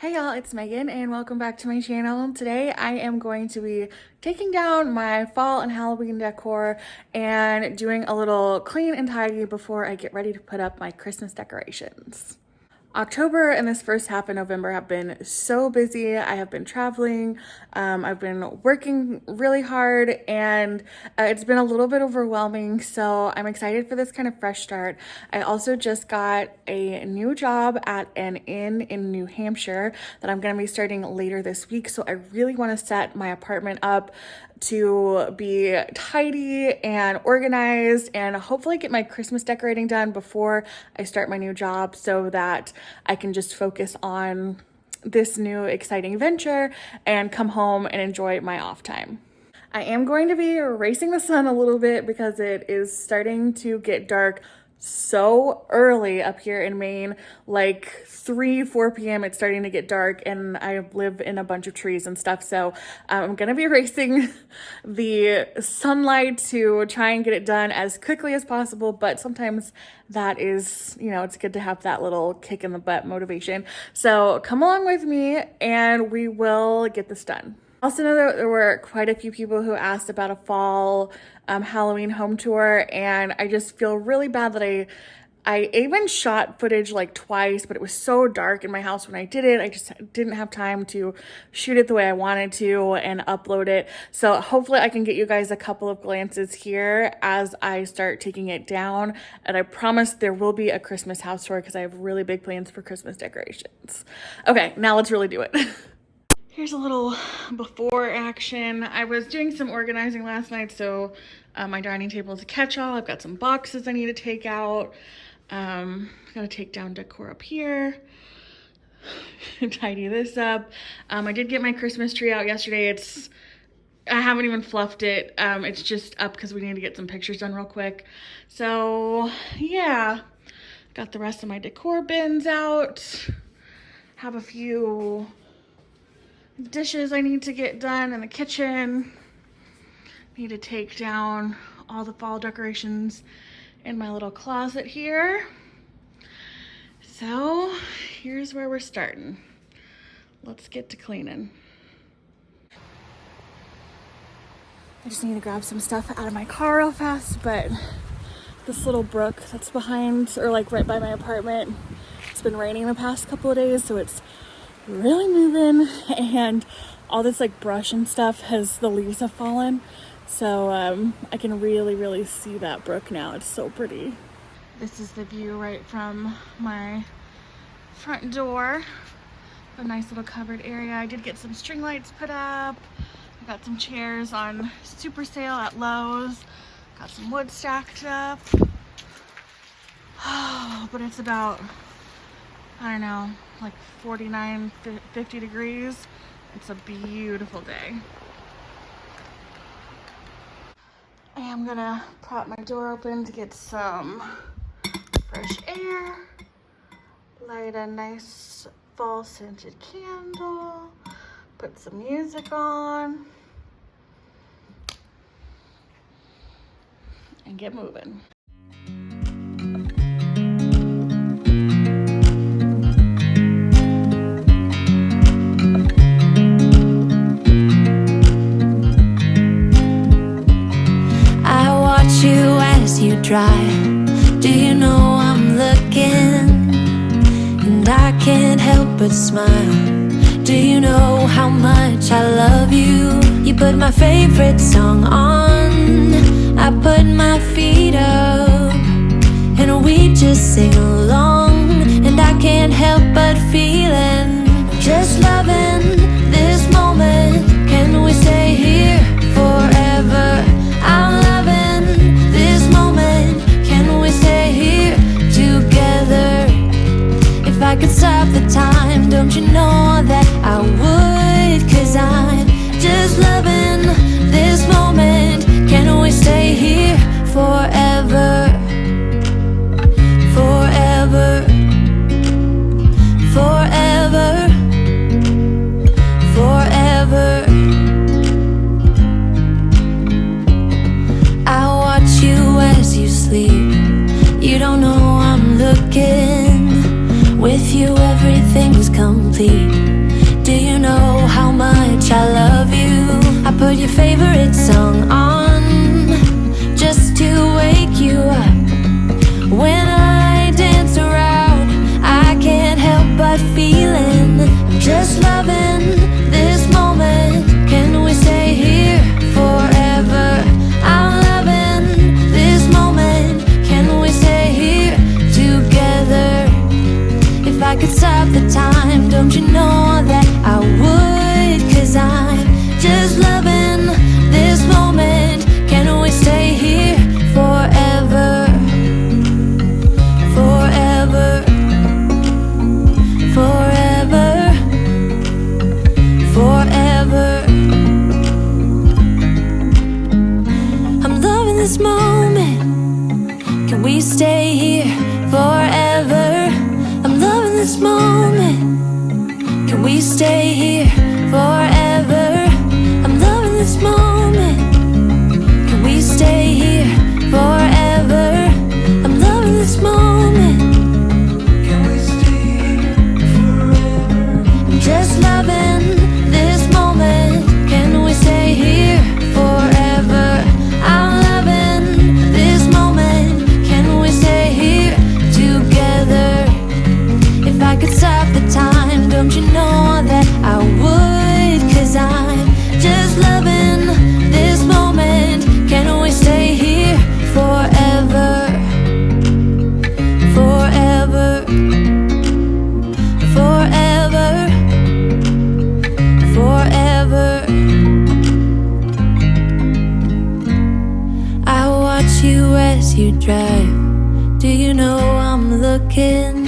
Hey y'all, it's Megan and welcome back to my channel. Today I am going to be taking down my fall and Halloween decor and doing a little clean and tidy before I get ready to put up my Christmas decorations. October and this first half of November have been so busy. I have been traveling, I've been working really hard, and it's been a little bit overwhelming, so I'm excited for this kind of fresh start. I also just got a new job at an inn in New Hampshire that I'm going to be starting later this week, so I really want to set my apartment up to be tidy and organized and hopefully get my Christmas decorating done before I start my new job so that I can just focus on this new exciting venture and come home and enjoy my off time. I am going to be racing the sun a little bit because it is starting to get dark so early up here in Maine, like 4 p.m. It's starting to get dark, and I live in a bunch of trees and stuff, so I'm gonna be racing the sunlight to try and get it done as quickly as possible, but sometimes that is, it's good to have that little kick in the butt motivation. So come along with me and we will get this done. Also know that there were quite a few people who asked about a fall Halloween home tour, and I just feel really bad that I even shot footage like twice, but it was so dark in my house when I did it. I just didn't have time to shoot it the way I wanted to and upload it. So hopefully I can get you guys a couple of glances here as I start taking it down. And I promise there will be a Christmas house tour because I have really big plans for Christmas decorations. Okay, now let's really do it. Here's a little before action. I was doing some organizing last night, so my dining table is a catch-all. I've got some boxes I need to take out. Gotta take down decor up here. Tidy this up. I did get my Christmas tree out yesterday. I haven't even fluffed it. It's just up because we need to get some pictures done real quick. So yeah, got the rest of my decor bins out. Have a few dishes I need to get done in the kitchen. Need to take down all the fall decorations in my little closet here. So here's where we're starting. Let's get to cleaning. I just need to grab some stuff out of my car real fast, but this little brook that's behind, or like right by my apartment, it's been raining the past couple of days, so it's really moving, and all this like brush and stuff the leaves have fallen, so I can really see that brook now. It's so pretty. This is the view right from my front door. A nice little covered area. I did get some string lights put up. I got some chairs on super sale at Lowe's. Got some wood stacked up. Oh, but it's about, I don't know, like 49, 50 degrees. It's a beautiful day. I am gonna prop my door open to get some fresh air, light a nice fall scented candle, put some music on, and get moving. You drive. Do you know I'm looking? And I can't help but smile. Do you know how much I love you? You put my favorite song on, I put my feet up, and we just sing along. And I can't help but feeling, just loving this moment. Can we stay here forever? I'm loving this moment. Can we stay here together? If I could stop the time, don't you know that I would? 'Cause I'm just loving this moment. Can we stay here forever? Forever, forever. put your favorite song on just to wake you up. When I dance around, I can't help but feeling I'm just loving this moment. Can we stay here forever? I'm loving this moment. Can we stay here together? If I could stop the time, don't you know that I would? 'Cause I'm just loving this moment. Can we stay here forever? Forever, forever, forever. I'm loving this moment. Can we stay here forever? I'm loving this moment. Can we stay here forever? I'm loving this moment. Can we stay here forever? I'm loving this moment. Can we stay here forever? I'm just loving this moment. Can we stay here forever? I'm loving this moment. Can we stay here together? If I could stop the time, don't you know that I would? 'Cause I'm just loving this moment. Can we stay here forever? Forever, forever, forever. I watch you as you drive. Do you know I'm looking?